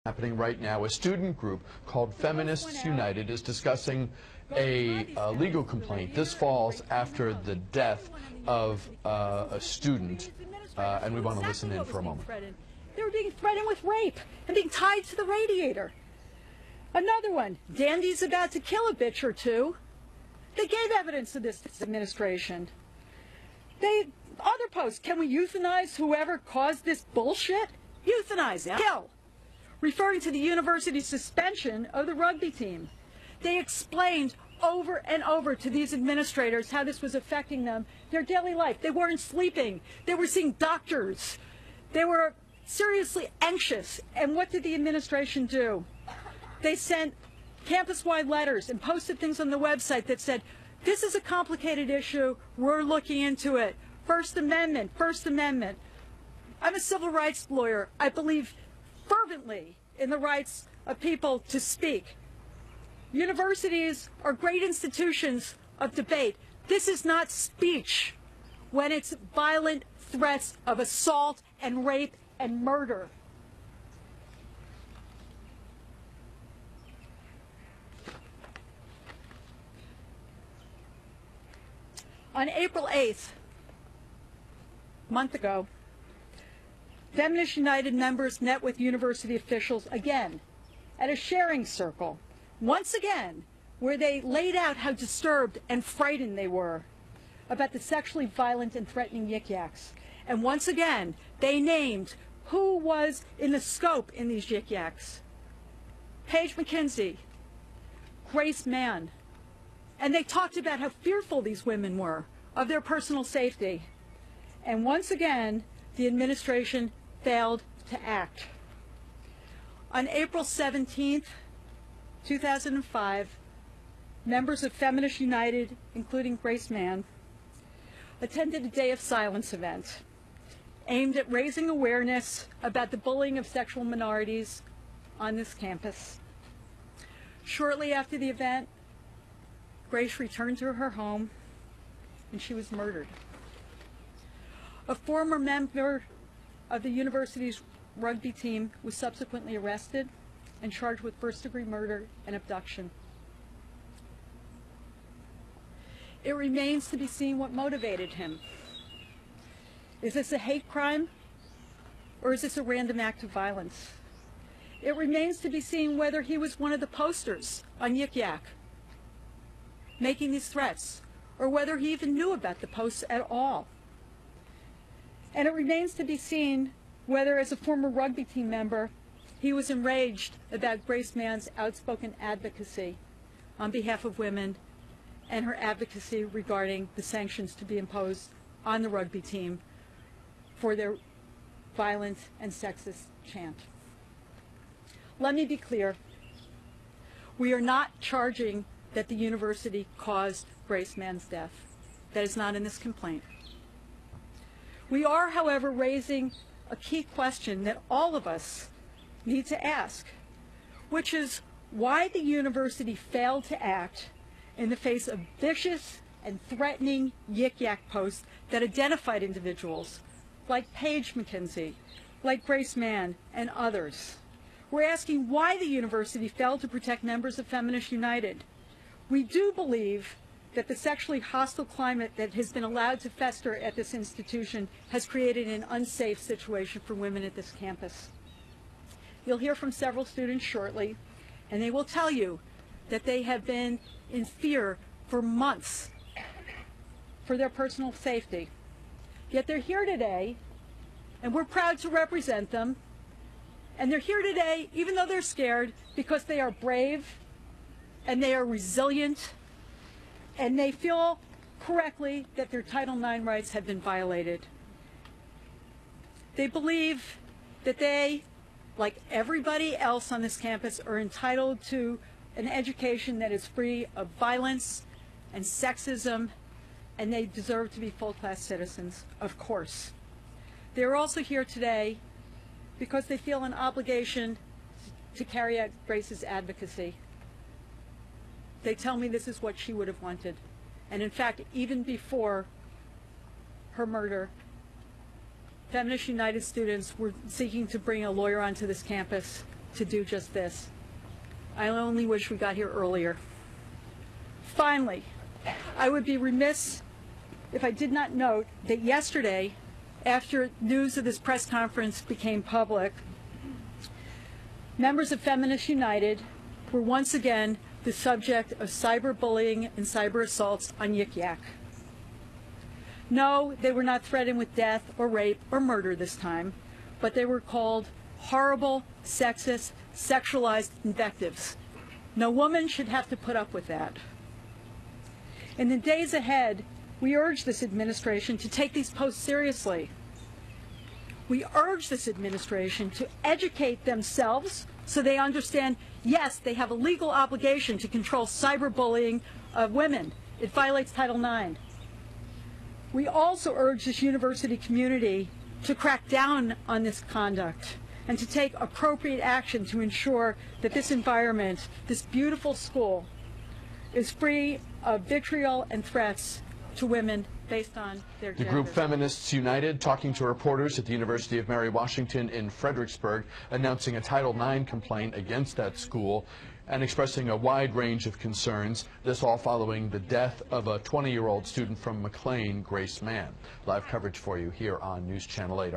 Happening right now, a student group called Feminists United is discussing a legal complaint. This falls after the death of a student, and we want to listen in for a moment. They were being threatened with rape and being tied to the radiator. Another one, Dandy's about to kill a bitch or two. They gave evidence to this administration. Other posts, can we euthanize whoever caused this bullshit? Euthanize, kill. Referring to the university's suspension of the rugby team. They explained over and over to these administrators how this was affecting them, their daily life. They weren't sleeping. They were seeing doctors. They were seriously anxious. And what did the administration do? They sent campus-wide letters and posted things on the website that said, this is a complicated issue. We're looking into it. First Amendment, First Amendment. I'm a civil rights lawyer. I believe fervently in the rights of people to speak. Universities are great institutions of debate. This is not speech when it's violent threats of assault and rape and murder. On April 8th, a month ago, Feminists United members met with university officials again at a sharing circle, once again, where they laid out how disturbed and frightened they were about the sexually violent and threatening yik-yaks. And once again, they named who was in the scope in these yik-yaks. Paige McKenzie, Grace Mann. And they talked about how fearful these women were of their personal safety. And once again, the administration failed to act. On April 17th, 2005, members of Feminists United, including Grace Mann, attended a Day of Silence event aimed at raising awareness about the bullying of sexual minorities on this campus. Shortly after the event, Grace returned to her home and she was murdered. A former member of the university's rugby team was subsequently arrested and charged with first-degree murder and abduction. It remains to be seen what motivated him. Is this a hate crime, or is this a random act of violence? It remains to be seen whether he was one of the posters on Yik Yak making these threats, or whether he even knew about the posts at all. And it remains to be seen whether, as a former rugby team member, he was enraged about Grace Mann's outspoken advocacy on behalf of women and her advocacy regarding the sanctions to be imposed on the rugby team for their violent and sexist chant. Let me be clear. We are not charging that the university caused Grace Mann's death. That is not in this complaint. We are, however, raising a key question that all of us need to ask, which is why the university failed to act in the face of vicious and threatening yik-yak posts that identified individuals like Paige McKenzie, like Grace Mann, and others. We're asking why the university failed to protect members of Feminists United. We do believe that the sexually hostile climate that has been allowed to fester at this institution has created an unsafe situation for women at this campus. You'll hear from several students shortly, and they will tell you that they have been in fear for months for their personal safety. Yet they're here today, and we're proud to represent them. And they're here today, even though they're scared, because they are brave, and they are resilient, and they feel correctly that their Title IX rights have been violated. They believe that they, like everybody else on this campus, are entitled to an education that is free of violence and sexism, and they deserve to be full-class citizens, of course. They're also here today because they feel an obligation to carry out Grace's advocacy. They tell me this is what she would have wanted. And in fact, even before her murder, Feminists United students were seeking to bring a lawyer onto this campus to do just this. I only wish we got here earlier. Finally, I would be remiss if I did not note that yesterday, after news of this press conference became public, members of Feminists United were once again the subject of cyberbullying and cyber assaults on Yik Yak. No, they were not threatened with death or rape or murder this time, but they were called horrible, sexist, sexualized invectives. No woman should have to put up with that. In the days ahead, we urge this administration to take these posts seriously. We urge this administration to educate themselves so they understand, yes, they have a legal obligation to control cyberbullying of women. It violates Title IX. We also urge this university community to crack down on this conduct and to take appropriate action to ensure that this environment, this beautiful school, is free of vitriol and threats to women based on their gender. The group Feminists United talking to reporters at the University of Mary Washington in Fredericksburg, announcing a Title IX complaint against that school and expressing a wide range of concerns. This all following the death of a 20-year-old student from McLean, Grace Mann. Live coverage for you here on News Channel 8.